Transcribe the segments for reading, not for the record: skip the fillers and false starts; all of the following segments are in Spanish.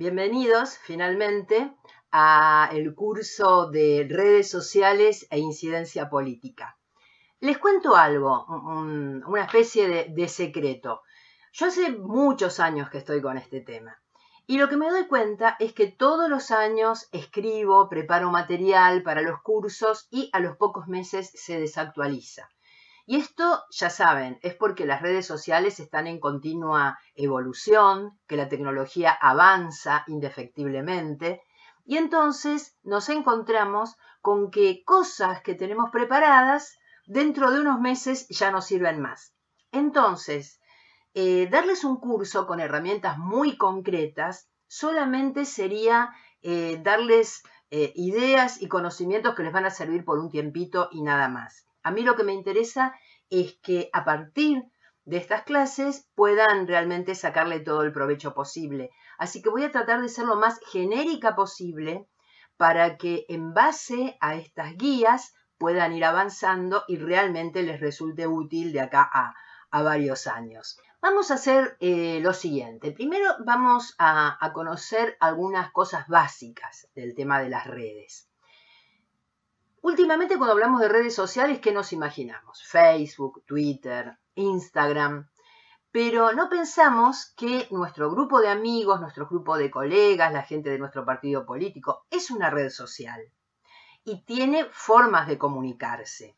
Bienvenidos finalmente a el curso de redes sociales e incidencia política. Les cuento algo, una especie de secreto. Yo hace muchos años que estoy con este tema y lo que me doy cuenta es que todos los años escribo, preparo material para los cursos y a los pocos meses se desactualiza. Y esto, ya saben, es porque las redes sociales están en continua evolución, que la tecnología avanza indefectiblemente, y entonces nos encontramos con que cosas que tenemos preparadas dentro de unos meses ya no sirven más. Entonces, darles un curso con herramientas muy concretas solamente sería darles ideas y conocimientos que les van a servir por un tiempito y nada más. A mí lo que me interesa es que a partir de estas clases puedan realmente sacarle todo el provecho posible. Así que voy a tratar de ser lo más genérica posible para que en base a estas guías puedan ir avanzando y realmente les resulte útil de acá a varios años. Vamos a hacer lo siguiente. Primero vamos a conocer algunas cosas básicas del tema de las redes. Últimamente cuando hablamos de redes sociales, ¿qué nos imaginamos? Facebook, Twitter, Instagram. Pero no pensamos que nuestro grupo de amigos, nuestro grupo de colegas, la gente de nuestro partido político, es una red social y tiene formas de comunicarse.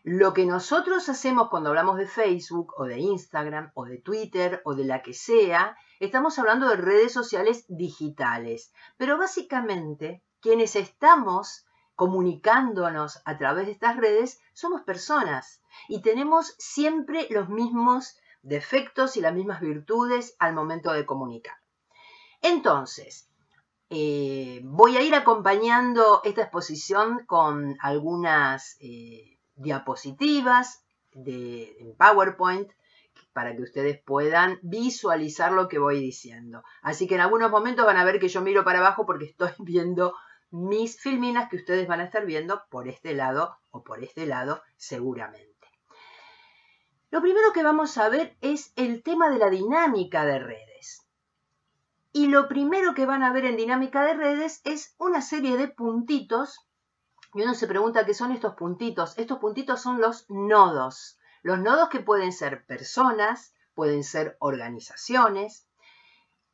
Lo que nosotros hacemos cuando hablamos de Facebook o de Instagram o de Twitter o de la que sea, estamos hablando de redes sociales digitales. Pero básicamente quienes estamos comunicándonos a través de estas redes somos personas y tenemos siempre los mismos defectos y las mismas virtudes al momento de comunicar. Entonces, voy a ir acompañando esta exposición con algunas diapositivas en PowerPoint para que ustedes puedan visualizar lo que voy diciendo. Así que en algunos momentos van a ver que yo miro para abajo porque estoy viendo mis filminas que ustedes van a estar viendo por este lado o por este lado seguramente. Lo primero que vamos a ver es el tema de la dinámica de redes. Y lo primero que van a ver en dinámica de redes es una serie de puntitos. Y uno se pregunta qué son estos puntitos. Estos puntitos son los nodos. Los nodos que pueden ser personas, pueden ser organizaciones.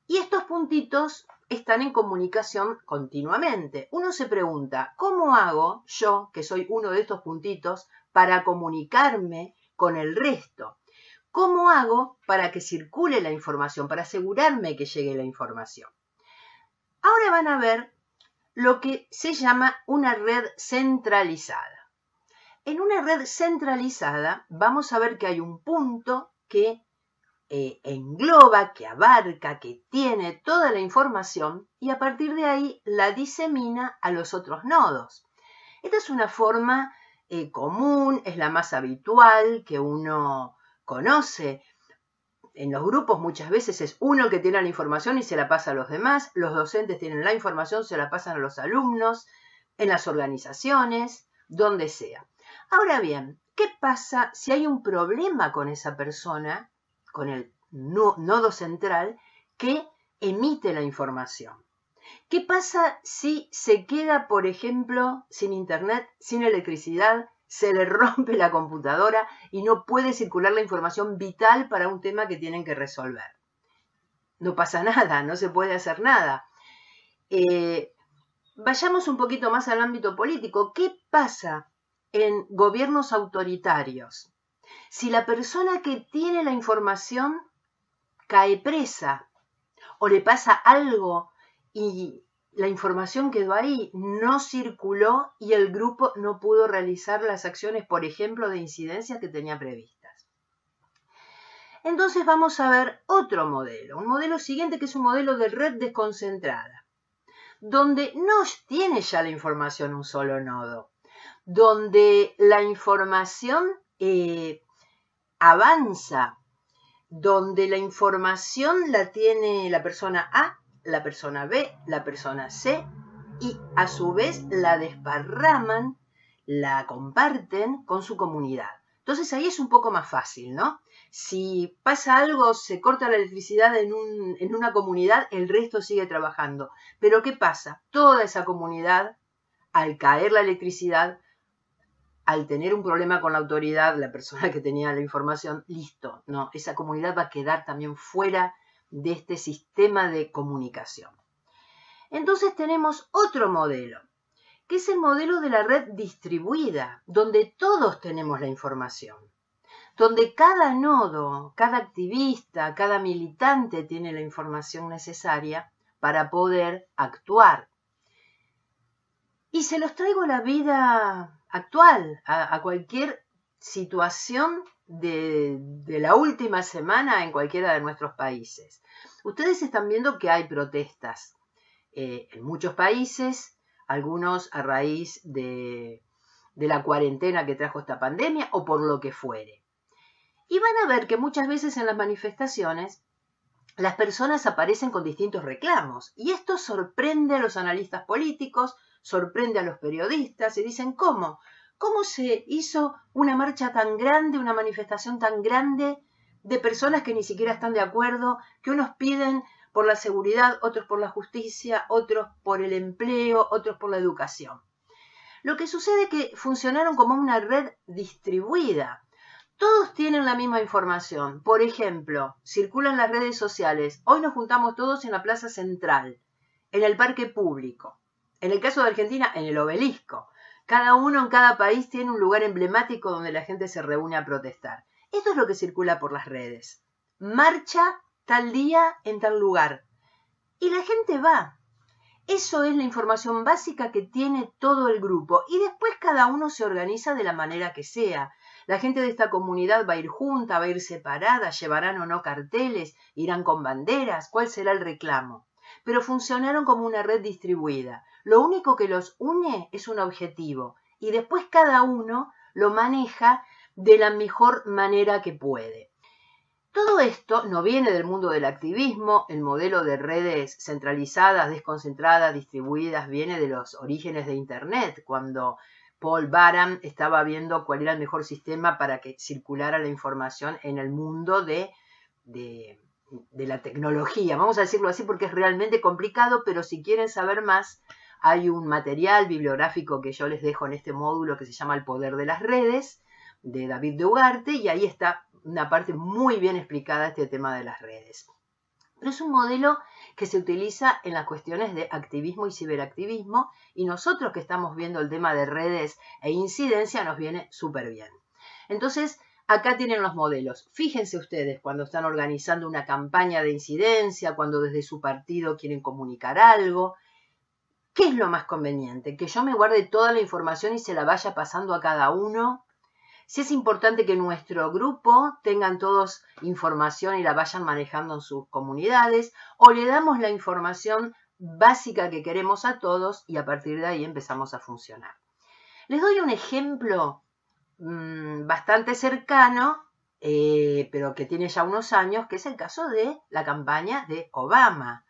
Y estos puntitos están en comunicación continuamente. Uno se pregunta, ¿cómo hago yo, que soy uno de estos puntitos, para comunicarme con el resto? ¿Cómo hago para que circule la información, para asegurarme que llegue la información? Ahora van a ver lo que se llama una red centralizada. En una red centralizada vamos a ver que hay un punto que engloba, que abarca, que tiene toda la información y a partir de ahí la disemina a los otros nodos. Esta es una forma común, es la más habitual que uno conoce. En los grupos muchas veces es uno el que tiene la información y se la pasa a los demás. Los docentes tienen la información, se la pasan a los alumnos, en las organizaciones, donde sea. Ahora bien, ¿qué pasa si hay un problema con esa persona, con el nodo central que emite la información? ¿Qué pasa si se queda, por ejemplo, sin internet, sin electricidad, se le rompe la computadora y no puede circular la información vital para un tema que tienen que resolver? No pasa nada, no se puede hacer nada. Vayamos un poquito más al ámbito político. ¿Qué pasa en gobiernos autoritarios? Si la persona que tiene la información cae presa o le pasa algo y la información quedó ahí, no circuló y el grupo no pudo realizar las acciones, por ejemplo, de incidencia que tenía previstas. Entonces vamos a ver otro modelo, un modelo siguiente que es un modelo de red desconcentrada, donde no tiene ya la información un solo nodo, donde la información avanza, donde la información la tiene la persona A, la persona B, la persona C y a su vez la desparraman, la comparten con su comunidad. Entonces ahí es un poco más fácil, ¿no? Si pasa algo, se corta la electricidad en una comunidad, el resto sigue trabajando. Pero ¿qué pasa? Toda esa comunidad, al caer la electricidad, al tener un problema con la autoridad, la persona que tenía la información, listo, no, esa comunidad va a quedar también fuera de este sistema de comunicación. Entonces tenemos otro modelo, que es el modelo de la red distribuida, donde todos tenemos la información, donde cada nodo, cada activista, cada militante tiene la información necesaria para poder actuar. Y se los traigo a la vida actual, a cualquier situación de la última semana en cualquiera de nuestros países. Ustedes están viendo que hay protestas en muchos países, algunos a raíz de la cuarentena que trajo esta pandemia o por lo que fuere. Y van a ver que muchas veces en las manifestaciones las personas aparecen con distintos reclamos. Y esto sorprende a los analistas políticos, sorprende a los periodistas y dicen, ¿cómo? ¿Cómo se hizo una marcha tan grande, una manifestación tan grande de personas que ni siquiera están de acuerdo, que unos piden por la seguridad, otros por la justicia, otros por el empleo, otros por la educación? Lo que sucede es que funcionaron como una red distribuida. Todos tienen la misma información. Por ejemplo, circulan las redes sociales. Hoy nos juntamos todos en la Plaza Central, en el parque público. En el caso de Argentina, en el Obelisco. Cada uno en cada país tiene un lugar emblemático donde la gente se reúne a protestar. Esto es lo que circula por las redes. Marcha tal día en tal lugar. Y la gente va. Eso es la información básica que tiene todo el grupo. Y después cada uno se organiza de la manera que sea. La gente de esta comunidad va a ir junta, va a ir separada, llevarán o no carteles, irán con banderas, ¿cuál será el reclamo? Pero funcionaron como una red distribuida. Lo único que los une es un objetivo y después cada uno lo maneja de la mejor manera que puede. Todo esto no viene del mundo del activismo, el modelo de redes centralizadas, desconcentradas, distribuidas, viene de los orígenes de Internet, cuando Paul Baran estaba viendo cuál era el mejor sistema para que circulara la información en el mundo de la tecnología. Vamos a decirlo así porque es realmente complicado, pero si quieren saber más, hay un material bibliográfico que yo les dejo en este módulo que se llama El poder de las redes, de David de Ugarte, y ahí está una parte muy bien explicada este tema de las redes. Pero es un modelo que se utiliza en las cuestiones de activismo y ciberactivismo, y nosotros que estamos viendo el tema de redes e incidencia nos viene súper bien. Entonces, acá tienen los modelos. Fíjense ustedes cuando están organizando una campaña de incidencia, cuando desde su partido quieren comunicar algo. ¿Qué es lo más conveniente? ¿Que yo me guarde toda la información y se la vaya pasando a cada uno? Si es importante que nuestro grupo tengan todos información y la vayan manejando en sus comunidades, o le damos la información básica que queremos a todos y a partir de ahí empezamos a funcionar. Les doy un ejemplo bastante cercano, pero que tiene ya unos años, que es el caso de la campaña de Obama.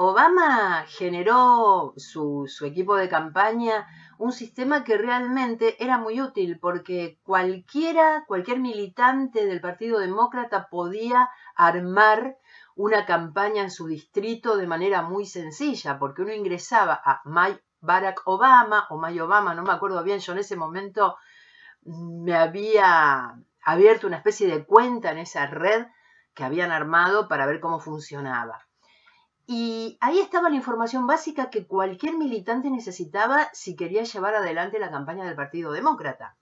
Obama generó su equipo de campaña un sistema que realmente era muy útil porque cualquier militante del Partido Demócrata podía armar una campaña en su distrito de manera muy sencilla, porque uno ingresaba a My Barack Obama o My Obama, no me acuerdo bien, yo en ese momento me había abierto una especie de cuenta en esa red que habían armado para ver cómo funcionaba. Y ahí estaba la información básica que cualquier militante necesitaba si quería llevar adelante la campaña del Partido Demócrata.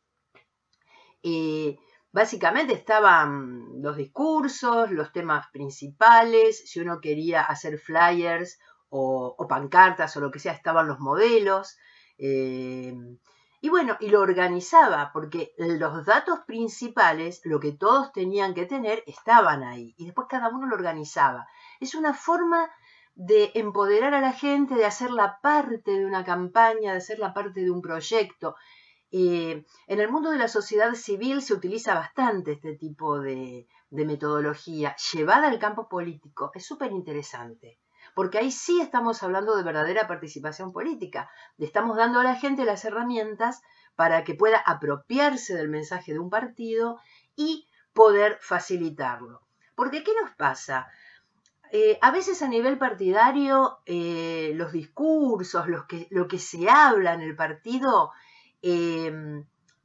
Básicamente estaban los discursos, los temas principales, si uno quería hacer flyers o pancartas o lo que sea, estaban los modelos. Y bueno, y lo organizaba, porque los datos principales, lo que todos tenían que tener, estaban ahí. Y después cada uno lo organizaba. Es una forma de empoderar a la gente, de hacerla parte de una campaña, de hacerla parte de un proyecto. En el mundo de la sociedad civil se utiliza bastante este tipo de metodología. Llevada al campo político es súper interesante, porque ahí sí estamos hablando de verdadera participación política. Le estamos dando a la gente las herramientas para que pueda apropiarse del mensaje de un partido y poder facilitarlo. Porque ¿qué nos pasa? A veces a nivel partidario los discursos, lo que se habla en el partido,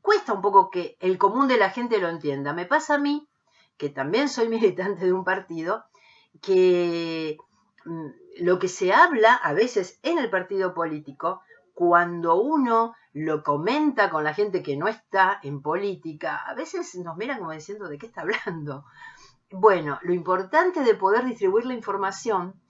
cuesta un poco que el común de la gente lo entienda. Me pasa a mí, que también soy militante de un partido, que lo que se habla a veces en el partido político, cuando uno lo comenta con la gente que no está en política, a veces nos miran como diciendo ¿de qué está hablando? Bueno, lo importante de poder distribuir la información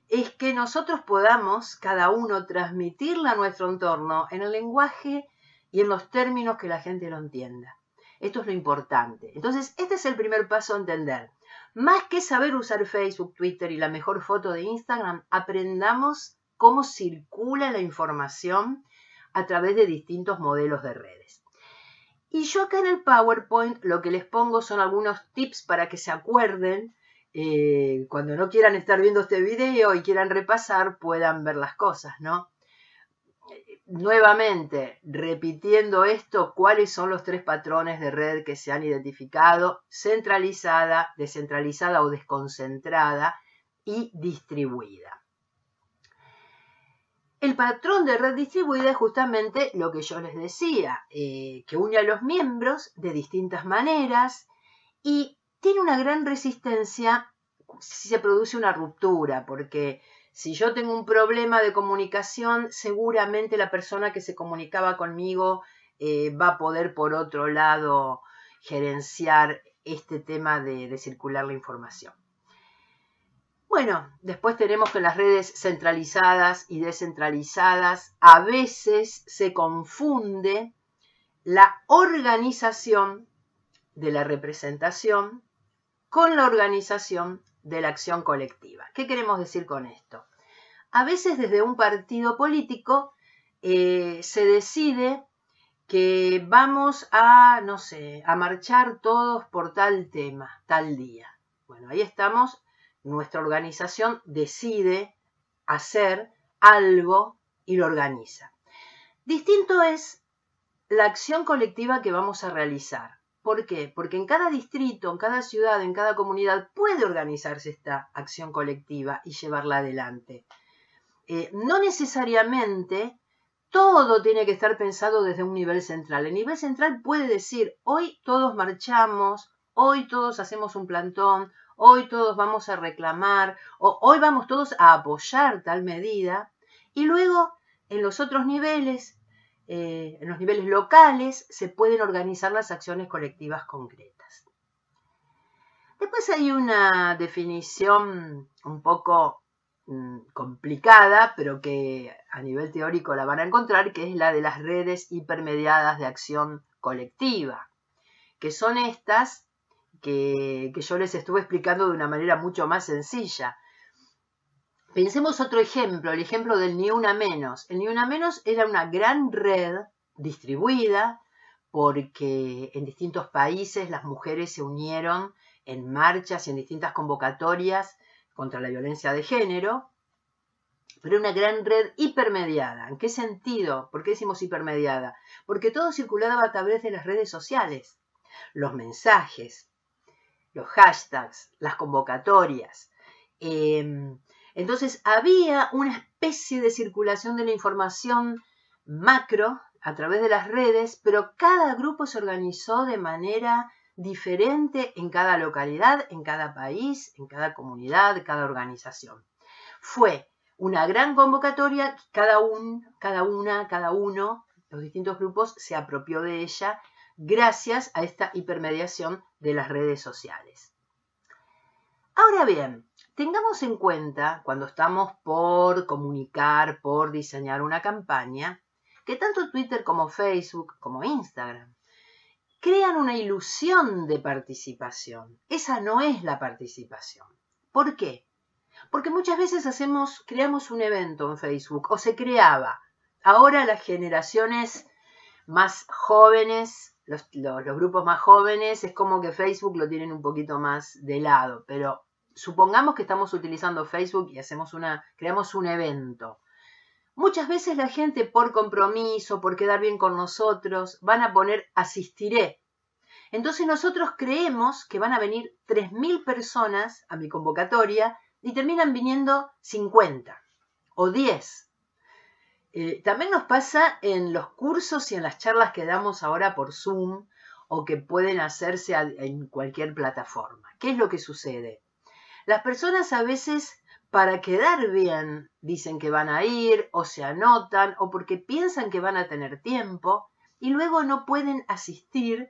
es que nosotros podamos, cada uno, transmitirla a nuestro entorno en el lenguaje y en los términos que la gente lo entienda. Esto es lo importante. Entonces, este es el primer paso a entender. Más que saber usar Facebook, Twitter y la mejor foto de Instagram, aprendamos cómo circula la información a través de distintos modelos de redes. Y yo acá en el PowerPoint lo que les pongo son algunos tips para que se acuerden, cuando no quieran estar viendo este video y quieran repasar, puedan ver las cosas, ¿no? Nuevamente, repitiendo esto, ¿cuáles son los 3 patrones de red que se han identificado? Centralizada, descentralizada o desconcentrada y distribuida. El patrón de red distribuida es justamente lo que yo les decía, que une a los miembros de distintas maneras y tiene una gran resistencia si se produce una ruptura, porque si yo tengo un problema de comunicación, seguramente la persona que se comunicaba conmigo va a poder por otro lado gerenciar este tema de circular la información. Bueno, después tenemos que las redes centralizadas y descentralizadas a veces se confunde la organización de la representación con la organización de la acción colectiva. ¿Qué queremos decir con esto? A veces desde un partido político se decide que vamos a, no sé, a marchar todos por tal tema, tal día. Bueno, ahí estamos. Nuestra organización decide hacer algo y lo organiza. Distinto es la acción colectiva que vamos a realizar. ¿Por qué? Porque en cada distrito, en cada ciudad, en cada comunidad puede organizarse esta acción colectiva y llevarla adelante. No necesariamente todo tiene que estar pensado desde un nivel central. El nivel central puede decir, hoy todos marchamos, hoy todos hacemos un plantón, hoy todos vamos a reclamar, o hoy vamos todos a apoyar tal medida, y luego en los otros niveles, en los niveles locales, se pueden organizar las acciones colectivas concretas. Después hay una definición un poco complicada, pero que a nivel teórico la van a encontrar, que es la de las redes hipermediadas de acción colectiva, que son estas que yo les estuve explicando de una manera mucho más sencilla. Pensemos otro ejemplo, el ejemplo del Ni Una Menos. El Ni Una Menos era una gran red distribuida porque en distintos países las mujeres se unieron en marchas y en distintas convocatorias contra la violencia de género, pero una gran red hipermediada. ¿En qué sentido? ¿Por qué decimos hipermediada? Porque todo circulaba a través de las redes sociales, los mensajes, los hashtags, las convocatorias. Entonces había una especie de circulación de la información macro a través de las redes, pero cada grupo se organizó de manera diferente en cada localidad, en cada país, en cada comunidad, cada organización. Fue una gran convocatoria, cada uno, los distintos grupos se apropió de ella gracias a esta hipermediación de las redes sociales. Ahora bien, tengamos en cuenta, cuando estamos por comunicar, por diseñar una campaña, que tanto Twitter como Facebook como Instagram crean una ilusión de participación. Esa no es la participación. ¿Por qué? Porque muchas veces creamos un evento en Facebook, o se creaba. Ahora las generaciones más jóvenes, los grupos más jóvenes, es como que Facebook lo tienen un poquito más de lado, pero supongamos que estamos utilizando Facebook y creamos un evento. Muchas veces la gente por compromiso, por quedar bien con nosotros, van a poner asistiré. Entonces nosotros creemos que van a venir 3.000 personas a mi convocatoria y terminan viniendo 50 o 10. También nos pasa en los cursos y en las charlas que damos ahora por Zoom o que pueden hacerse en cualquier plataforma. ¿Qué es lo que sucede? Las personas a veces, para quedar bien, dicen que van a ir o se anotan o porque piensan que van a tener tiempo y luego no pueden asistir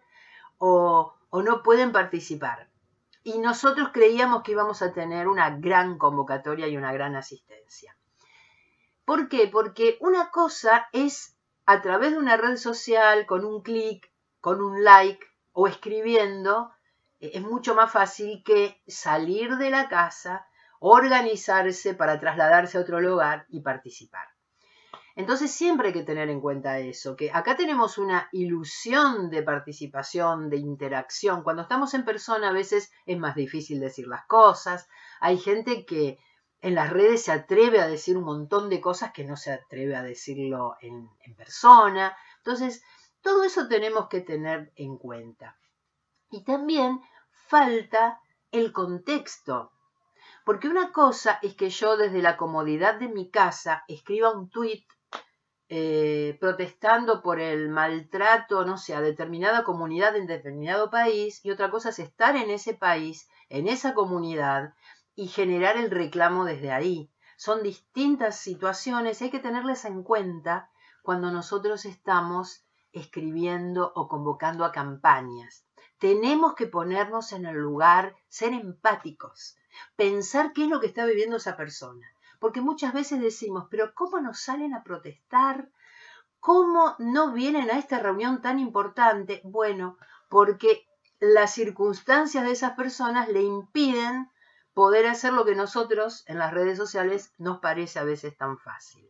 o no pueden participar. Y nosotros creíamos que íbamos a tener una gran convocatoria y una gran asistencia. ¿Por qué? Porque una cosa es a través de una red social, con un clic, con un like o escribiendo, es mucho más fácil que salir de la casa, organizarse para trasladarse a otro lugar y participar. Entonces siempre hay que tener en cuenta eso, que acá tenemos una ilusión de participación, de interacción. Cuando estamos en persona a veces es más difícil decir las cosas. Hay gente que en las redes se atreve a decir un montón de cosas que no se atreve a decirlo en persona. Entonces, todo eso tenemos que tener en cuenta. Y también falta el contexto. Porque una cosa es que yo desde la comodidad de mi casa escriba un tuit protestando por el maltrato, no sé, a determinada comunidad en determinado país, y otra cosa es estar en ese país, en esa comunidad, y generar el reclamo desde ahí. Son distintas situaciones, hay que tenerlas en cuenta cuando nosotros estamos escribiendo o convocando a campañas. Tenemos que ponernos en el lugar, ser empáticos, pensar qué es lo que está viviendo esa persona. Porque muchas veces decimos, pero ¿cómo no salen a protestar? ¿Cómo no vienen a esta reunión tan importante? Bueno, porque las circunstancias de esas personas le impiden poder hacer lo que nosotros en las redes sociales nos parece a veces tan fácil.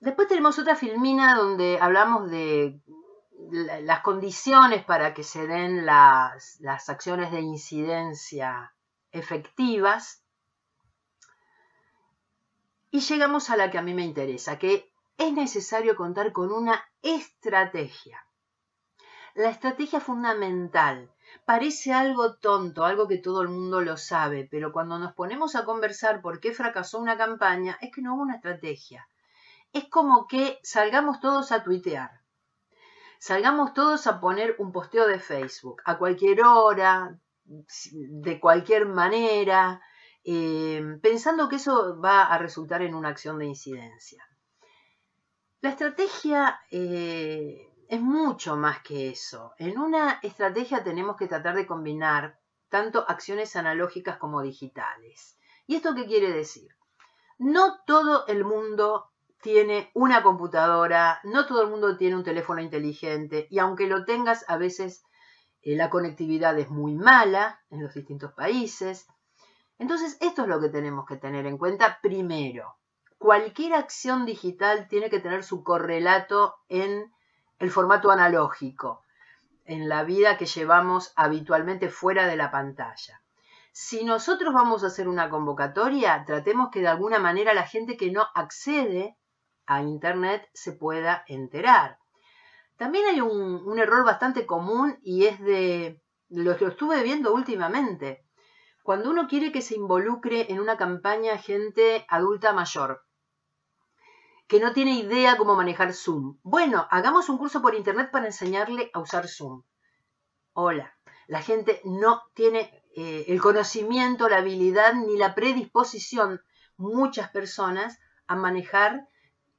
Después tenemos otra filmina donde hablamos de las condiciones para que se den las acciones de incidencia efectivas. Y llegamos a la que a mí me interesa, que es necesario contar con una estrategia. La estrategia fundamental. Parece algo tonto, algo que todo el mundo lo sabe, pero cuando nos ponemos a conversar por qué fracasó una campaña, es que no hubo una estrategia. Es como que salgamos todos a tuitear. Salgamos todos a poner un posteo de Facebook, a cualquier hora, de cualquier manera, pensando que eso va a resultar en una acción de incidencia. La estrategia es mucho más que eso. En una estrategia tenemos que tratar de combinar tanto acciones analógicas como digitales. ¿Y esto qué quiere decir? No todo el mundo tiene una computadora, no todo el mundo tiene un teléfono inteligente, y aunque lo tengas, a veces la conectividad es muy mala en los distintos países. Entonces, esto es lo que tenemos que tener en cuenta primero. Cualquier acción digital tiene que tener su correlato en el formato analógico, en la vida que llevamos habitualmente fuera de la pantalla. Si nosotros vamos a hacer una convocatoria, tratemos que de alguna manera la gente que no accede a Internet se pueda enterar. También hay un error bastante común y es de lo que estuve viendo últimamente. Cuando uno quiere que se involucre en una campaña gente adulta mayor, que no tiene idea cómo manejar Zoom. Bueno, hagamos un curso por Internet para enseñarle a usar Zoom. Hola, la gente no tiene el conocimiento, la habilidad ni la predisposición, muchas personas, a manejar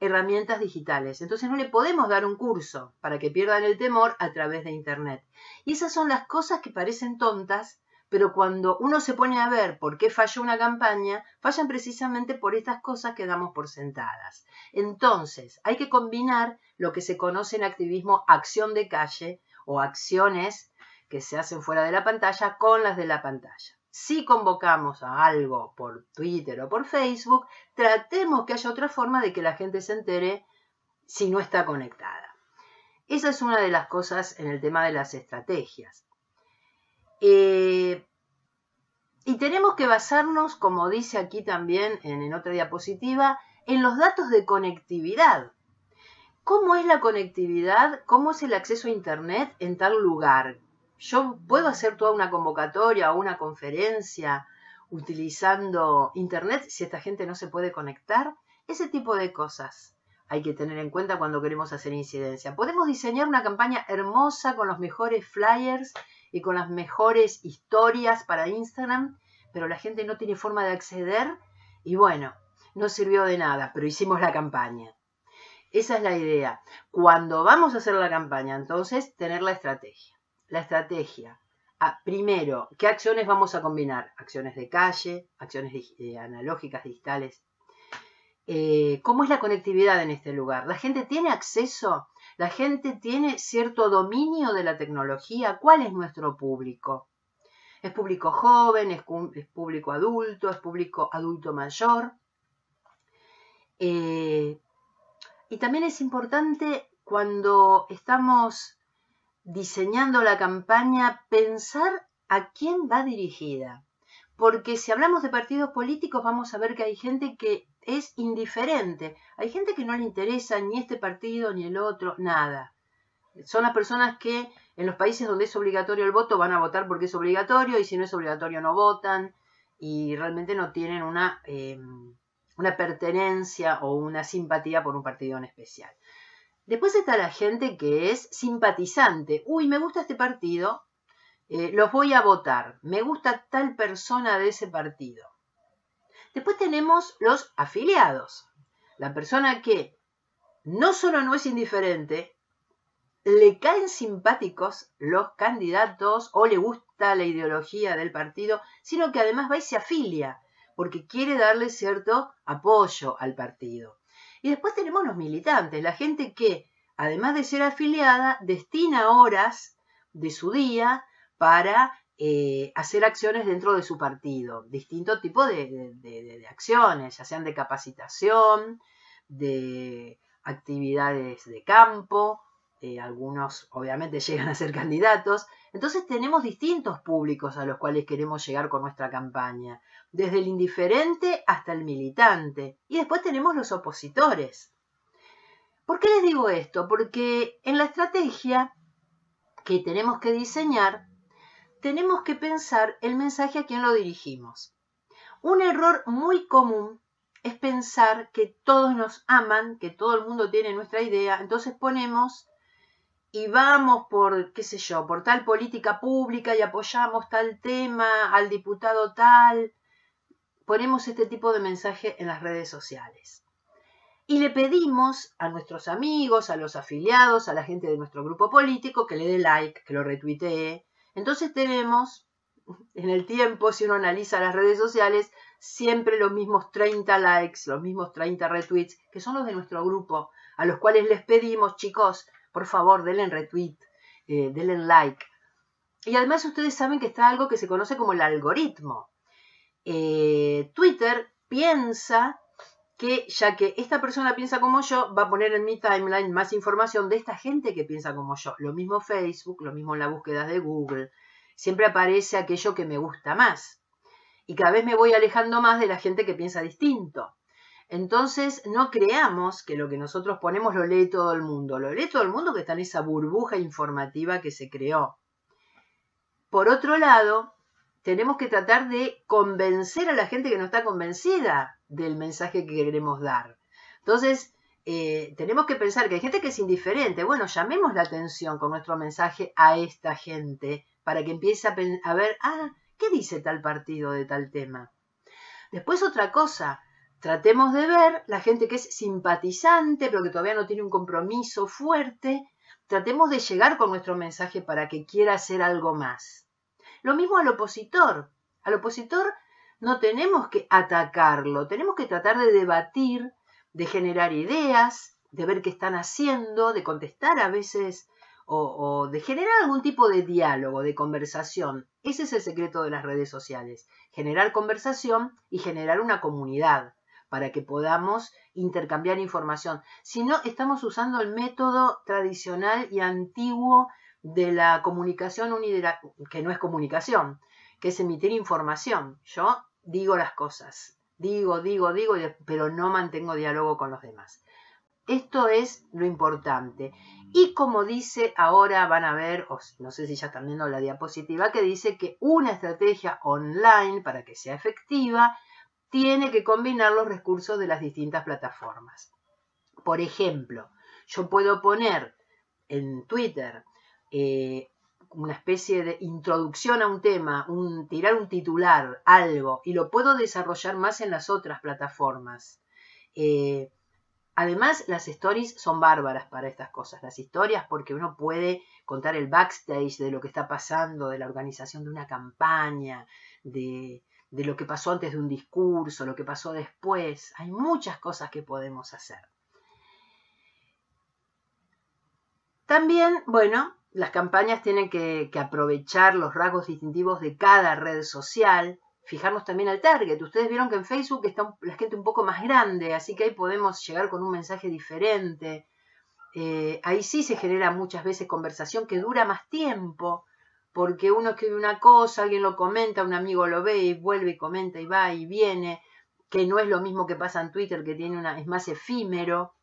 herramientas digitales. Entonces no le podemos dar un curso para que pierdan el temor a través de Internet. Y esas son las cosas que parecen tontas, pero cuando uno se pone a ver por qué falló una campaña, fallan precisamente por estas cosas que damos por sentadas. Entonces, hay que combinar lo que se conoce en activismo acción de calle o acciones que se hacen fuera de la pantalla con las de la pantalla. Si convocamos a algo por Twitter o por Facebook, tratemos que haya otra forma de que la gente se entere si no está conectada. Esa es una de las cosas en el tema de las estrategias. Y tenemos que basarnos, como dice aquí también en otra diapositiva, en los datos de conectividad. ¿Cómo es la conectividad? ¿Cómo es el acceso a Internet en tal lugar? Yo puedo hacer toda una convocatoria o una conferencia utilizando Internet si esta gente no se puede conectar. Ese tipo de cosas hay que tener en cuenta cuando queremos hacer incidencia. Podemos diseñar una campaña hermosa con los mejores flyers y con las mejores historias para Instagram, pero la gente no tiene forma de acceder y bueno, no sirvió de nada, pero hicimos la campaña. Esa es la idea. Cuando vamos a hacer la campaña, entonces, tener la estrategia. La estrategia. Primero, ¿qué acciones vamos a combinar? Acciones de calle, acciones analógicas, digitales. ¿Cómo es la conectividad en este lugar? ¿La gente tiene acceso? ¿La gente tiene cierto dominio de la tecnología? ¿Cuál es nuestro público? ¿Es público joven? ¿Es público adulto? ¿Es público adulto mayor? Y también es importante cuando estamos diseñando la campaña pensar a quién va dirigida. Porque si hablamos de partidos políticos vamos a ver que hay gente que es indiferente. Hay gente que no le interesa ni este partido ni el otro, nada. Son las personas que en los países donde es obligatorio el voto van a votar porque es obligatorio y si no es obligatorio no votan y realmente no tienen una pertenencia o una simpatía por un partido en especial. Después está la gente que es simpatizante. Uy, me gusta este partido, los voy a votar. Me gusta tal persona de ese partido. Después tenemos los afiliados. La persona que no solo no es indiferente, le caen simpáticos los candidatos o le gusta la ideología del partido, sino que además va y se afilia porque quiere darle cierto apoyo al partido. Y después tenemos los militantes, la gente que, además de ser afiliada, destina horas de su día para hacer acciones dentro de su partido, distinto tipo de acciones, ya sean de capacitación, de actividades de campo, algunos obviamente llegan a ser candidatos. Entonces tenemos distintos públicos a los cuales queremos llegar con nuestra campaña, desde el indiferente hasta el militante. Y después tenemos los opositores. ¿Por qué les digo esto? Porque en la estrategia que tenemos que diseñar, tenemos que pensar el mensaje a quién lo dirigimos. Un error muy común es pensar que todos nos aman, que todo el mundo tiene nuestra idea, entonces ponemos y vamos por, qué sé yo, por tal política pública y apoyamos tal tema, al diputado tal. Ponemos este tipo de mensaje en las redes sociales. Y le pedimos a nuestros amigos, a los afiliados, a la gente de nuestro grupo político que le dé like, que lo retuitee. Entonces tenemos, en el tiempo, si uno analiza las redes sociales, siempre los mismos 30 likes, los mismos 30 retweets, que son los de nuestro grupo, a los cuales les pedimos, chicos, por favor, denle retweet, denle like. Y además ustedes saben que está algo que se conoce como el algoritmo. Twitter piensa que ya que esta persona piensa como yo, va a poner en mi timeline más información de esta gente que piensa como yo. Lo mismo Facebook, lo mismo en las búsquedas de Google. Siempre aparece aquello que me gusta más. Y cada vez me voy alejando más de la gente que piensa distinto. Entonces, no creamos que lo que nosotros ponemos lo lee todo el mundo. Lo lee todo el mundo que está en esa burbuja informativa que se creó. Por otro lado, tenemos que tratar de convencer a la gente que no está convencida del mensaje que queremos dar. Entonces, tenemos que pensar que hay gente que es indiferente. Bueno, llamemos la atención con nuestro mensaje a esta gente para que empiece a ver, ¿qué dice tal partido de tal tema? Después otra cosa, tratemos de ver la gente que es simpatizante, pero que todavía no tiene un compromiso fuerte. Tratemos de llegar con nuestro mensaje para que quiera hacer algo más. Lo mismo al opositor. Al opositor no tenemos que atacarlo, tenemos que tratar de debatir, de generar ideas, de ver qué están haciendo, de contestar a veces o de generar algún tipo de diálogo, de conversación. Ese es el secreto de las redes sociales, generar conversación y generar una comunidad para que podamos intercambiar información. Si no, estamos usando el método tradicional y antiguo de la comunicación unilateral, que no es comunicación, que es emitir información. Yo digo las cosas, digo, pero no mantengo diálogo con los demás. Esto es lo importante. Y como dice, ahora van a ver, o no sé si ya están viendo la diapositiva, que dice que una estrategia online, para que sea efectiva, tiene que combinar los recursos de las distintas plataformas. Por ejemplo, yo puedo poner en Twitter una especie de introducción a un tema, tirar un titular, algo, y lo puedo desarrollar más en las otras plataformas. Además, las stories son bárbaras para estas cosas, las historias, porque uno puede contar el backstage de lo que está pasando, de la organización de una campaña, de lo que pasó antes de un discurso, lo que pasó después. Hay muchas cosas que podemos hacer. También, bueno, las campañas tienen que aprovechar los rasgos distintivos de cada red social, fijarnos también al target. Ustedes vieron que en Facebook está la gente un poco más grande, así que ahí podemos llegar con un mensaje diferente. Ahí sí se genera muchas veces conversación que dura más tiempo, porque uno escribe una cosa, alguien lo comenta, un amigo lo ve y vuelve y comenta y va y viene, que no es lo mismo que pasa en Twitter, que es más efímero.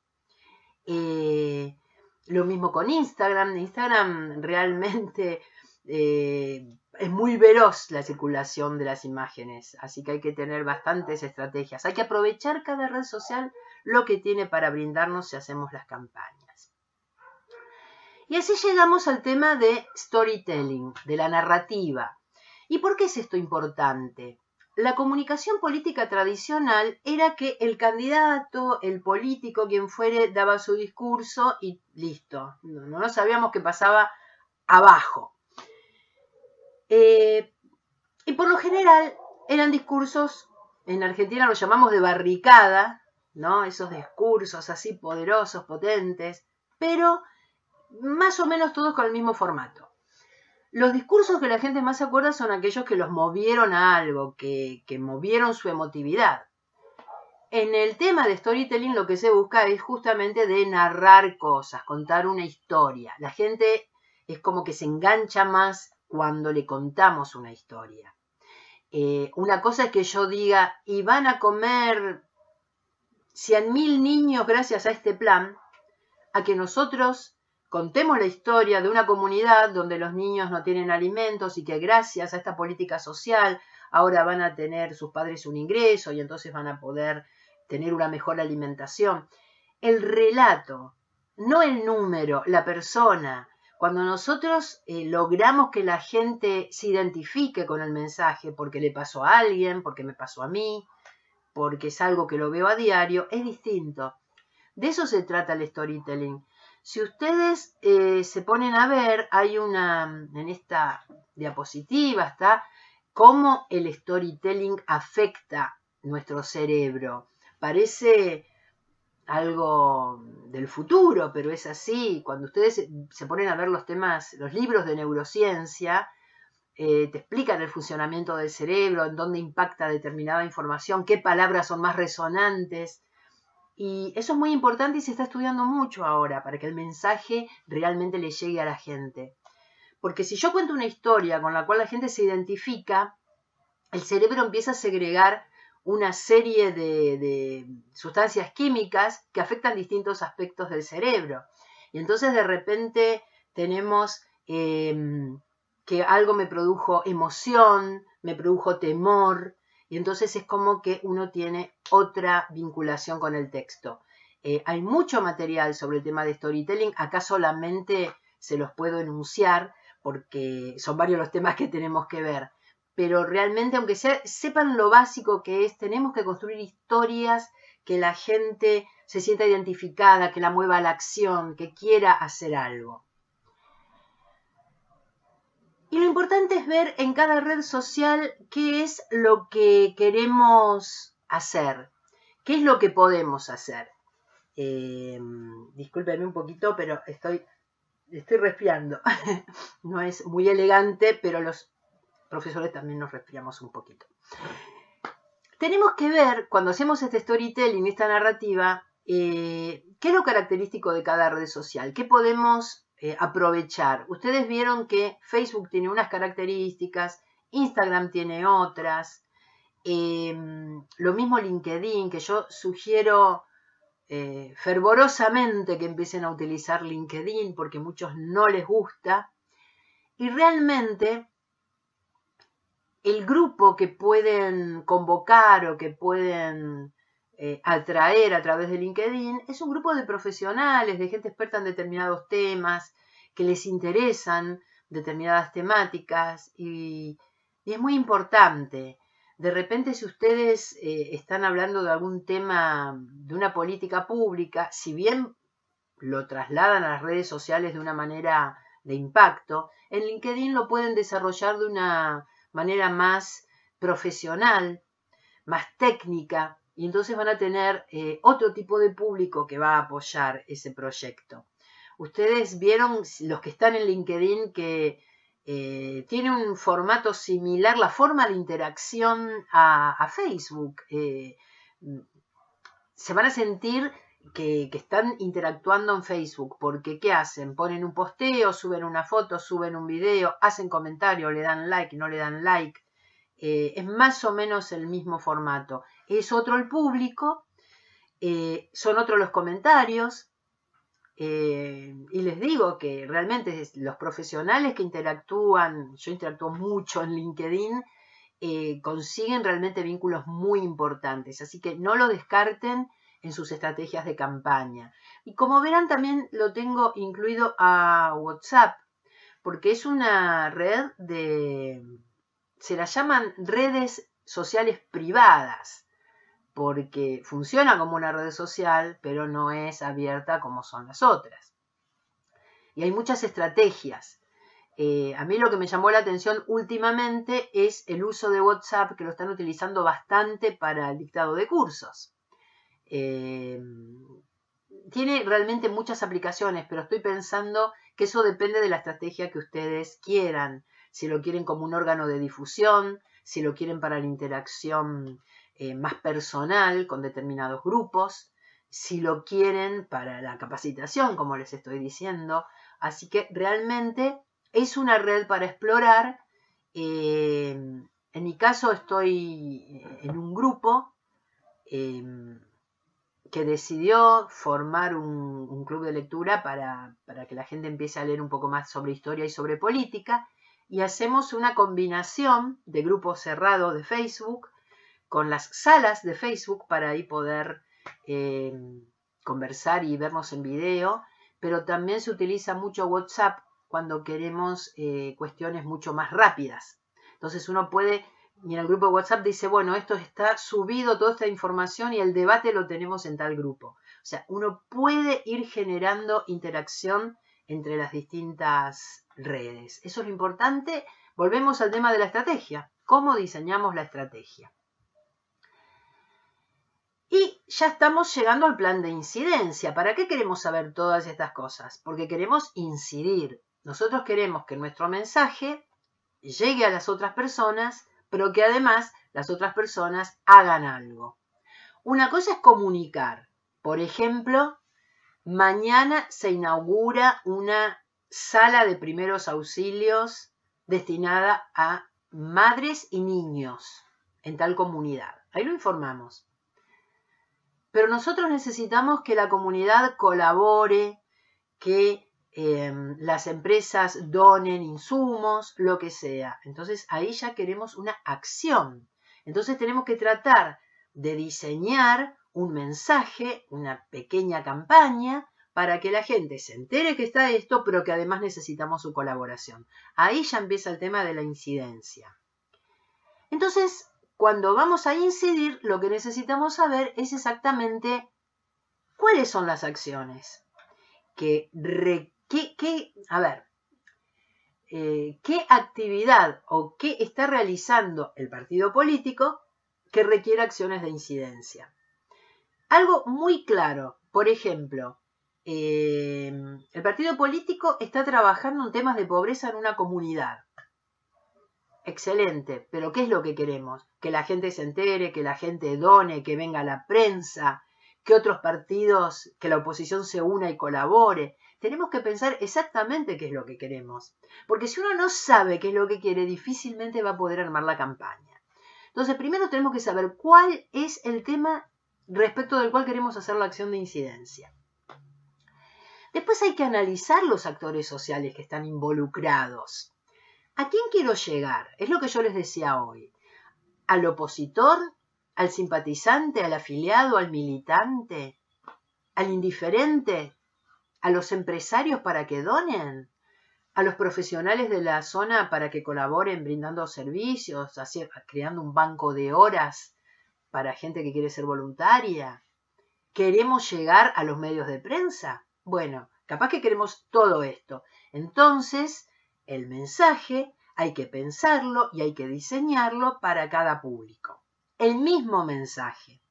Lo mismo con Instagram. Instagram realmente es muy veloz la circulación de las imágenes, así que hay que tener bastantes estrategias. Hay que aprovechar cada red social lo que tiene para brindarnos si hacemos las campañas. Y así llegamos al tema de storytelling, de la narrativa. ¿Y por qué es esto importante? La comunicación política tradicional era que el candidato, el político, quien fuere, daba su discurso y listo. No sabíamos qué pasaba abajo. Y por lo general eran discursos, en Argentina lo llamamos de barricada, ¿no? Esos discursos así poderosos, potentes, pero más o menos todos con el mismo formato. Los discursos que la gente más se acuerda son aquellos que los movieron a algo, que movieron su emotividad. En el tema de storytelling lo que se busca es justamente de narrar cosas, contar una historia. La gente es como que se engancha más cuando le contamos una historia. Una cosa es que yo diga, y van a comer 100.000 niños gracias a este plan, a que nosotros contemos la historia de una comunidad donde los niños no tienen alimentos y que gracias a esta política social ahora van a tener sus padres un ingreso y entonces van a poder tener una mejor alimentación. El relato, no el número, la persona. Cuando nosotros logramos que la gente se identifique con el mensaje porque le pasó a alguien, porque me pasó a mí, porque es algo que lo veo a diario, es distinto. De eso se trata el storytelling. Si ustedes se ponen a ver, hay en esta diapositiva está cómo el storytelling afecta nuestro cerebro. Parece algo del futuro, pero es así. Cuando ustedes se ponen a ver los libros de neurociencia, te explican el funcionamiento del cerebro, en dónde impacta determinada información, qué palabras son más resonantes. Y eso es muy importante y se está estudiando mucho ahora para que el mensaje realmente le llegue a la gente. Porque si yo cuento una historia con la cual la gente se identifica, el cerebro empieza a segregar una serie de sustancias químicas que afectan distintos aspectos del cerebro. Y entonces de repente tenemos que algo me produjo emoción, me produjo temor, y entonces es como que uno tiene otra vinculación con el texto. Hay mucho material sobre el tema de storytelling, acá solamente se los puedo enunciar porque son varios los temas que tenemos que ver. Pero realmente, aunque sepan lo básico que es, tenemos que construir historias que la gente se sienta identificada, que la mueva a la acción, que quiera hacer algo. Y lo importante es ver en cada red social qué es lo que queremos hacer, qué es lo que podemos hacer. Discúlpenme un poquito, pero estoy resfriando. No es muy elegante, pero los profesores también nos resfriamos un poquito. Tenemos que ver, cuando hacemos este storytelling, esta narrativa, qué es lo característico de cada red social, qué podemos aprovechar. Ustedes vieron que Facebook tiene unas características, Instagram tiene otras. Lo mismo LinkedIn, que yo sugiero fervorosamente que empiecen a utilizar LinkedIn porque a muchos no les gusta. Y realmente el grupo que pueden convocar o que pueden atraer a través de LinkedIn es un grupo de profesionales, de gente experta en determinados temas, que les interesan determinadas temáticas y es muy importante. De repente, si ustedes están hablando de algún tema, de una política pública, si bien lo trasladan a las redes sociales de una manera de impacto, en LinkedIn lo pueden desarrollar de una manera más profesional, más técnica, y entonces van a tener otro tipo de público que va a apoyar ese proyecto. Ustedes vieron, los que están en LinkedIn, que tiene un formato similar, la forma de interacción a Facebook. Se van a sentir que están interactuando en Facebook, porque ¿qué hacen? Ponen un posteo, suben una foto, suben un video, hacen comentarios, le dan like, no le dan like. Es más o menos el mismo formato. Es otro el público, son otros los comentarios. Y les digo que realmente los profesionales que interactúan, yo interactúo mucho en LinkedIn, consiguen realmente vínculos muy importantes. Así que no lo descarten en sus estrategias de campaña. Y como verán, también lo tengo incluido a WhatsApp, porque es una red se la llaman redes sociales privadas, porque funciona como una red social, pero no es abierta como son las otras. Y hay muchas estrategias. A mí lo que me llamó la atención últimamente es el uso de WhatsApp, que lo están utilizando bastante para el dictado de cursos. Tiene realmente muchas aplicaciones, pero estoy pensando que eso depende de la estrategia que ustedes quieran. Si lo quieren como un órgano de difusión, si lo quieren para la interacción más personal con determinados grupos, si lo quieren para la capacitación, como les estoy diciendo. Así que realmente es una red para explorar. En mi caso estoy en un grupo que decidió formar un club de lectura para que la gente empiece a leer un poco más sobre historia y sobre política, y hacemos una combinación de grupos cerrados de Facebook con las salas de Facebook para ahí poder conversar y vernos en video, pero también se utiliza mucho WhatsApp cuando queremos cuestiones mucho más rápidas. Entonces uno puede, y en el grupo de WhatsApp dice, bueno, esto está subido, toda esta información, y el debate lo tenemos en tal grupo. O sea, uno puede ir generando interacción entre las distintas redes. Eso es lo importante. Volvemos al tema de la estrategia. ¿Cómo diseñamos la estrategia? Y ya estamos llegando al plan de incidencia. ¿Para qué queremos saber todas estas cosas? Porque queremos incidir. Nosotros queremos que nuestro mensaje llegue a las otras personas, pero que además las otras personas hagan algo. Una cosa es comunicar. Por ejemplo, mañana se inaugura una sala de primeros auxilios destinada a madres y niños en tal comunidad. Ahí lo informamos. Pero nosotros necesitamos que la comunidad colabore, que las empresas donen insumos, lo que sea. Entonces ahí ya queremos una acción. Entonces tenemos que tratar de diseñar un mensaje, una pequeña campaña, para que la gente se entere que está esto, pero que además necesitamos su colaboración. Ahí ya empieza el tema de la incidencia. Entonces, cuando vamos a incidir, lo que necesitamos saber es exactamente cuáles son las acciones ¿qué actividad o qué está realizando el partido político que requiere acciones de incidencia? Algo muy claro, por ejemplo, el partido político está trabajando en temas de pobreza en una comunidad. Excelente, pero ¿qué es lo que queremos? Que la gente se entere, que la gente done, que venga la prensa, que otros partidos, que la oposición se una y colabore. tenemos que pensar exactamente qué es lo que queremos. Porque si uno no sabe qué es lo que quiere, difícilmente va a poder armar la campaña. Entonces, primero tenemos que saber cuál es el tema respecto del cual queremos hacer la acción de incidencia. Después hay que analizar los actores sociales que están involucrados. ¿A quién quiero llegar? Es lo que yo les decía hoy. ¿Al opositor? ¿Al simpatizante? ¿Al afiliado? ¿Al militante? ¿Al indiferente? ¿A los empresarios para que donen? ¿A los profesionales de la zona para que colaboren brindando servicios, creando un banco de horas para gente que quiere ser voluntaria? ¿Queremos llegar a los medios de prensa? Bueno, capaz que queremos todo esto. Entonces, el mensaje hay que pensarlo y hay que diseñarlo para cada público. El mismo mensaje.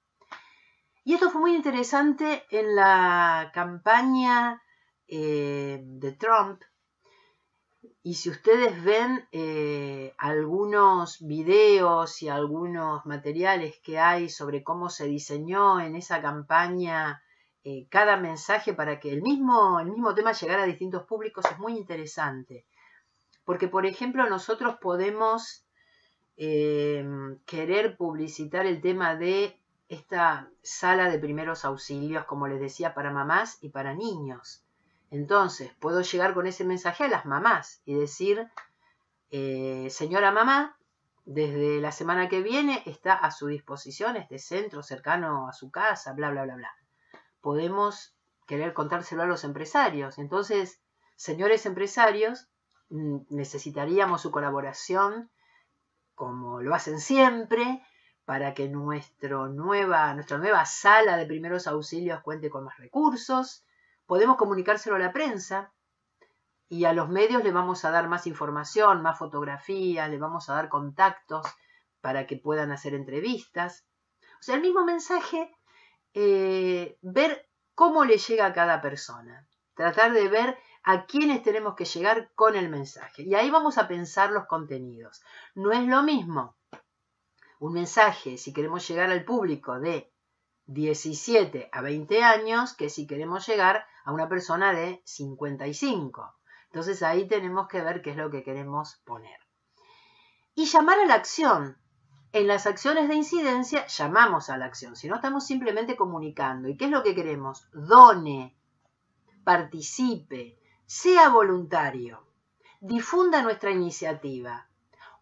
Y esto fue muy interesante en la campaña de Trump. Y si ustedes ven algunos videos y algunos materiales que hay sobre cómo se diseñó en esa campaña cada mensaje para que el mismo tema llegara a distintos públicos, es muy interesante. Porque, por ejemplo, nosotros podemos querer publicitar el tema de esta sala de primeros auxilios, como les decía, para mamás y para niños. Entonces, puedo llegar con ese mensaje a las mamás y decir, señora mamá, desde la semana que viene está a su disposición este centro cercano a su casa, bla, bla, bla, bla. Podemos querer contárselo a los empresarios. Entonces, señores empresarios, necesitaríamos su colaboración, como lo hacen siempre, para que nuestra nueva sala de primeros auxilios cuente con más recursos. Podemos comunicárselo a la prensa y a los medios le vamos a dar más información, más fotografías, le vamos a dar contactos para que puedan hacer entrevistas. O sea, el mismo mensaje, ver cómo le llega a cada persona. Tratar de ver a quiénes tenemos que llegar con el mensaje. Y ahí vamos a pensar los contenidos. No es lo mismo un mensaje si queremos llegar al público de 17 a 20 años que si queremos llegar a una persona de 55. Entonces ahí tenemos que ver qué es lo que queremos poner. Y llamar a la acción. En las acciones de incidencia llamamos a la acción, si no estamos simplemente comunicando. ¿Y qué es lo que queremos? Done, participe, sea voluntario, difunda nuestra iniciativa,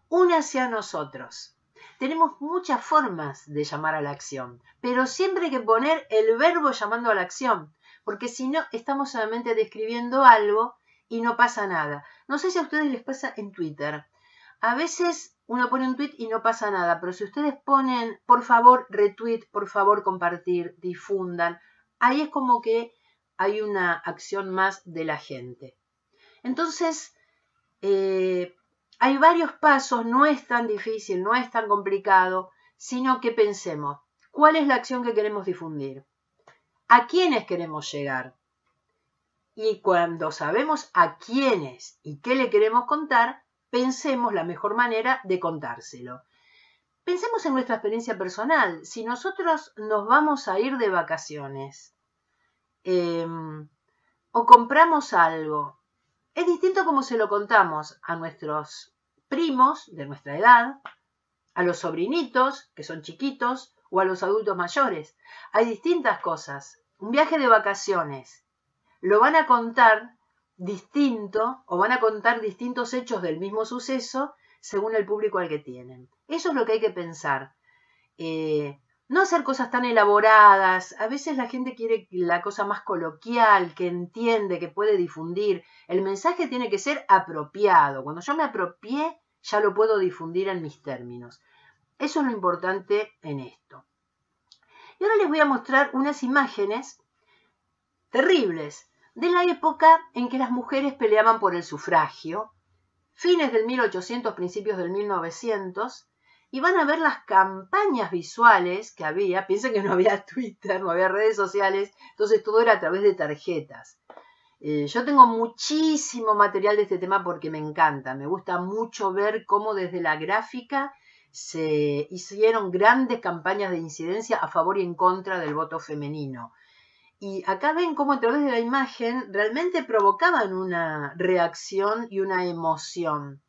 únase a nosotros. Tenemos muchas formas de llamar a la acción, pero siempre hay que poner el verbo llamando a la acción, porque si no estamos solamente describiendo algo y no pasa nada. No sé si a ustedes les pasa en Twitter. A veces uno pone un tweet y no pasa nada, pero si ustedes ponen, por favor, retweet, por favor, compartir, difundan, ahí es como que hay una acción más de la gente. Entonces, hay varios pasos, no es tan difícil, no es tan complicado, sino que pensemos, ¿cuál es la acción que queremos difundir? ¿A quiénes queremos llegar? Y cuando sabemos a quiénes y qué le queremos contar, pensemos la mejor manera de contárselo. Pensemos en nuestra experiencia personal. Si nosotros nos vamos a ir de vacaciones o compramos algo, es distinto como se lo contamos a nuestros primos de nuestra edad, a los sobrinitos, que son chiquitos, o a los adultos mayores. Hay distintas cosas. Un viaje de vacaciones lo van a contar distinto o van a contar distintos hechos del mismo suceso según el público al que tienen. Eso es lo que hay que pensar. No hacer cosas tan elaboradas. A veces la gente quiere la cosa más coloquial, que entiende, que puede difundir. El mensaje tiene que ser apropiado. Cuando yo me apropié, ya lo puedo difundir en mis términos. Eso es lo importante en esto. Y ahora les voy a mostrar unas imágenes terribles de la época en que las mujeres peleaban por el sufragio, fines del 1800, principios del 1900, y van a ver las campañas visuales que había. Piensen que no había Twitter, no había redes sociales, entonces todo era a través de tarjetas. Yo tengo muchísimo material de este tema porque me encanta, me gusta mucho ver cómo desde la gráfica se hicieron grandes campañas de incidencia a favor y en contra del voto femenino. Y acá ven cómo a través de la imagen realmente provocaban una reacción y una emoción.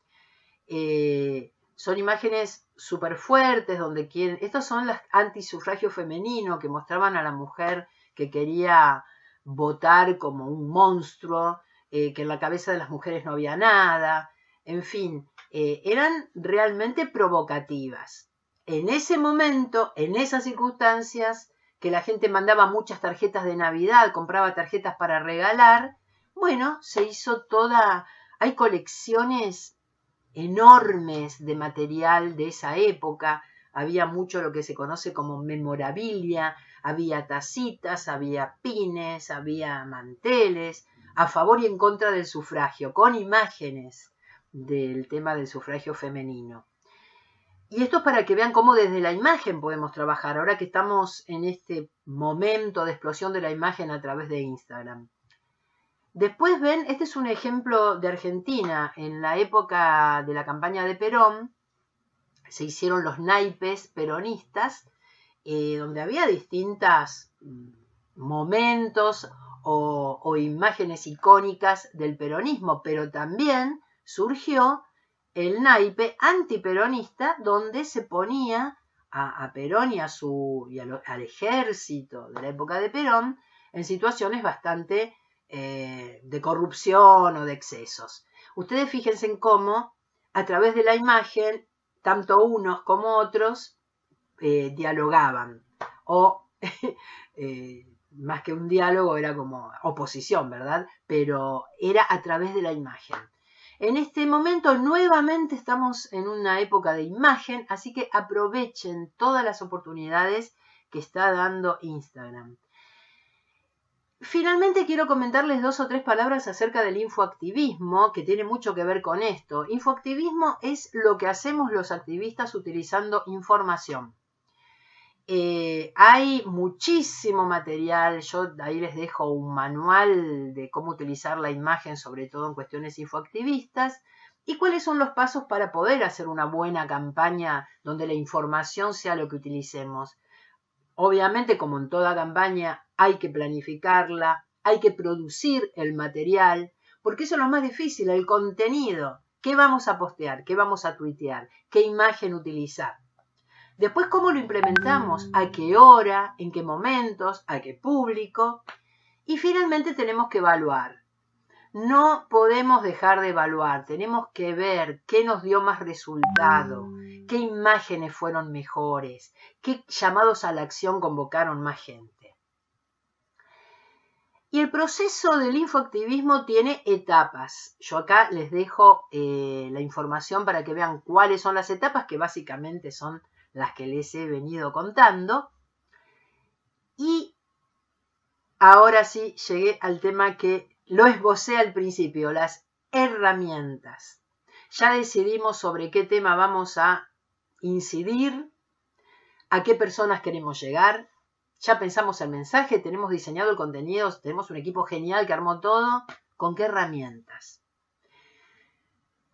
Son imágenes súper fuertes donde quieren... Estos son las antisufragio femenino que mostraban a la mujer que quería votar como un monstruo, que en la cabeza de las mujeres no había nada. En fin, eran realmente provocativas. En ese momento, en esas circunstancias, que la gente mandaba muchas tarjetas de Navidad, compraba tarjetas para regalar, bueno, se hizo toda... Hay colecciones enormes de material de esa época, había mucho lo que se conoce como memorabilia, había tacitas, había pines, había manteles, a favor y en contra del sufragio, con imágenes del tema del sufragio femenino. Y esto es para que vean cómo desde la imagen podemos trabajar, ahora que estamos en este momento de explosión de la imagen a través de Instagram. Después ven, este es un ejemplo de Argentina. En la época de la campaña de Perón, se hicieron los naipes peronistas, donde había distintos momentos o imágenes icónicas del peronismo, pero también surgió el naipe antiperonista, donde se ponía a Perón y al ejército de la época de Perón en situaciones bastante de corrupción o de excesos. Ustedes fíjense en cómo a través de la imagen tanto unos como otros dialogaban o más que un diálogo era como oposición, ¿verdad? Pero era a través de la imagen. En este momento nuevamente estamos en una época de imagen, así que aprovechen todas las oportunidades que está dando Instagram. Finalmente quiero comentarles 2 o 3 palabras acerca del infoactivismo, que tiene mucho que ver con esto. Infoactivismo es lo que hacemos los activistas utilizando información. Hay muchísimo material, yo ahí les dejo un manual de cómo utilizar la imagen, sobre todo en cuestiones infoactivistas, y cuáles son los pasos para poder hacer una buena campaña donde la información sea lo que utilicemos. Obviamente, como en toda campaña, hay que planificarla, hay que producir el material, porque eso es lo más difícil, el contenido. ¿Qué vamos a postear? ¿Qué vamos a tuitear? ¿Qué imagen utilizar? Después, ¿cómo lo implementamos? ¿A qué hora? ¿En qué momentos? ¿A qué público? Y finalmente tenemos que evaluar. No podemos dejar de evaluar, tenemos que ver qué nos dio más resultado, qué imágenes fueron mejores, qué llamados a la acción convocaron más gente. Y el proceso del infoactivismo tiene etapas. Yo acá les dejo la información para que vean cuáles son las etapas, que básicamente son las que les he venido contando. Y ahora sí llegué al tema que lo esbocé al principio, las herramientas. Ya decidimos sobre qué tema vamos a incidir, a qué personas queremos llegar. Ya pensamos el mensaje, tenemos diseñado el contenido, tenemos un equipo genial que armó todo. ¿Con qué herramientas?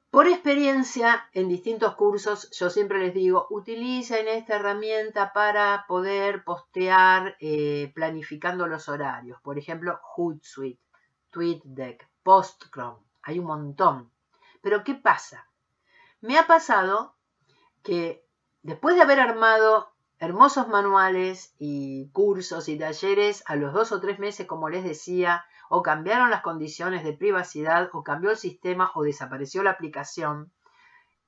Por experiencia, en distintos cursos, yo siempre les digo, utilicen esta herramienta para poder postear planificando los horarios. Por ejemplo, Hootsuite, TweetDeck, Postchrome, hay un montón. Pero ¿qué pasa? Me ha pasado que después de haber armado hermosos manuales y cursos y talleres, a los 2 o 3 meses, como les decía, o cambiaron las condiciones de privacidad, o cambió el sistema, o desapareció la aplicación,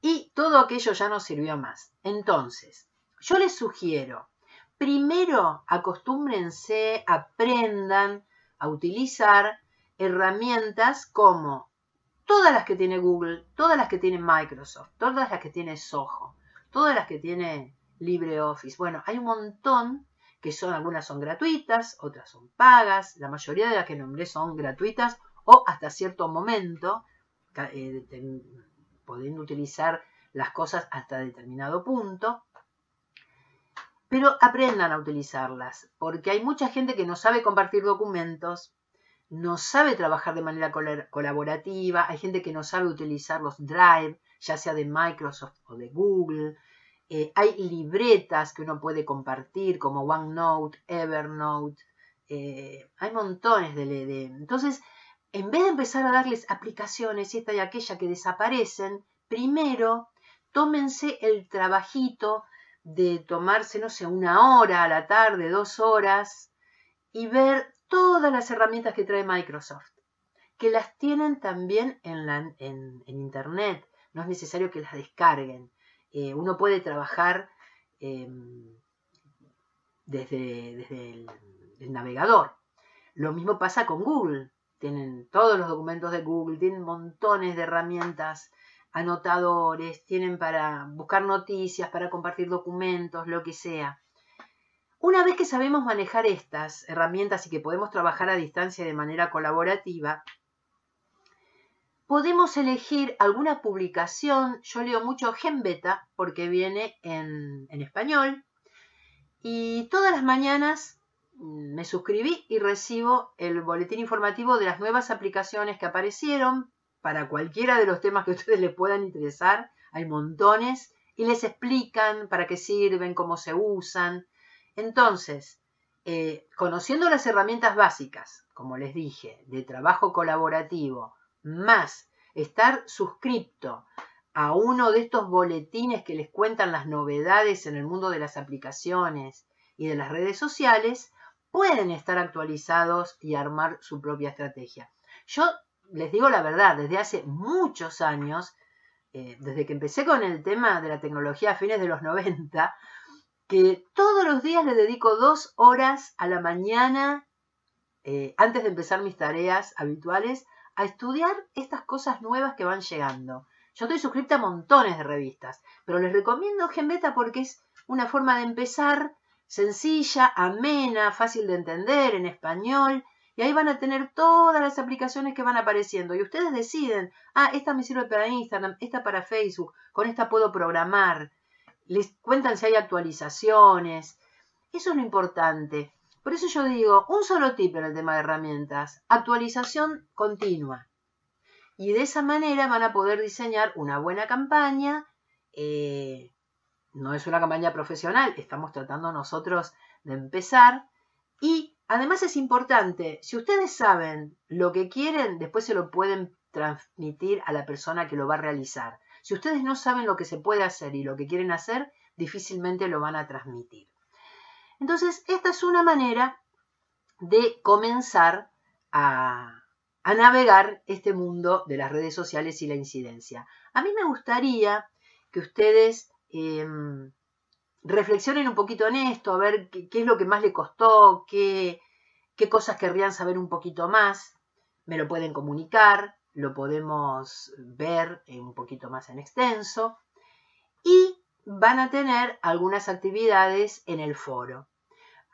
y todo aquello ya no sirvió más. Entonces, yo les sugiero, primero acostúmbrense, aprendan a utilizar herramientas como todas las que tiene Google, todas las que tiene Microsoft, todas las que tiene Zoho, todas las que tiene LibreOffice. Bueno, hay un montón que son, algunas son gratuitas, otras son pagas, la mayoría de las que nombré son gratuitas o hasta cierto momento, pudiendo utilizar las cosas hasta determinado punto. Pero aprendan a utilizarlas, porque hay mucha gente que no sabe compartir documentos, no sabe trabajar de manera colaborativa, hay gente que no sabe utilizar los Drive, ya sea de Microsoft o de Google. Hay libretas que uno puede compartir como OneNote, Evernote, hay montones Entonces, en vez de empezar a darles aplicaciones, esta y aquella que desaparecen, primero tómense el trabajito de tomarse, no sé, 1 hora a la tarde, 2 horas, y ver todas las herramientas que trae Microsoft, que las tienen también en Internet. No es necesario que las descarguen. Uno puede trabajar desde el navegador. Lo mismo pasa con Google. Tienen todos los documentos de Google, tienen montones de herramientas, anotadores, tienen para buscar noticias, para compartir documentos, lo que sea. Una vez que sabemos manejar estas herramientas y que podemos trabajar a distancia de manera colaborativa, podemos elegir alguna publicación. Yo leo mucho GenBeta porque viene en español. Y todas las mañanas me suscribí y recibo el boletín informativo de las nuevas aplicaciones que aparecieron para cualquiera de los temas que a ustedes les puedan interesar. Hay montones y les explican para qué sirven, cómo se usan. Entonces, conociendo las herramientas básicas, como les dije, de trabajo colaborativo, más estar suscripto a uno de estos boletines que les cuentan las novedades en el mundo de las aplicaciones y de las redes sociales, pueden estar actualizados y armar su propia estrategia. Yo les digo la verdad, desde hace muchos años, desde que empecé con el tema de la tecnología a fines de los 90, que todos los días le dedico 2 horas a la mañana, antes de empezar mis tareas habituales, a estudiar estas cosas nuevas que van llegando. Yo estoy suscrita a montones de revistas, pero les recomiendo GenBeta porque es una forma de empezar sencilla, amena, fácil de entender, en español, y ahí van a tener todas las aplicaciones que van apareciendo. Y ustedes deciden, esta me sirve para Instagram, esta para Facebook, con esta puedo programar. Les cuentan si hay actualizaciones. Eso es lo importante. Por eso yo digo, un solo tip en el tema de herramientas, actualización continua. Y de esa manera van a poder diseñar una buena campaña. No es una campaña profesional, estamos tratando nosotros de empezar. Y además es importante, si ustedes saben lo que quieren, después se lo pueden transmitir a la persona que lo va a realizar. Si ustedes no saben lo que se puede hacer y lo que quieren hacer, difícilmente lo van a transmitir. Entonces, esta es una manera de comenzar a navegar este mundo de las redes sociales y la incidencia. A mí me gustaría que ustedes reflexionen un poquito en esto, a ver qué es lo que más les costó, qué cosas querrían saber un poquito más. Me lo pueden comunicar, lo podemos ver un poquito más en extenso. Y van a tener algunas actividades en el foro.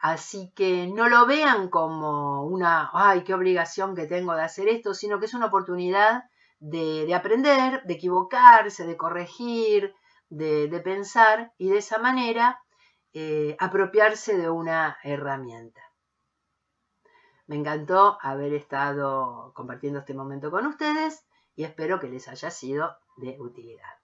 Así que no lo vean como ¡ay, qué obligación que tengo de hacer esto!, sino que es una oportunidad de aprender, de equivocarse, de corregir, de pensar y de esa manera apropiarse de una herramienta. Me encantó haber estado compartiendo este momento con ustedes y espero que les haya sido de utilidad.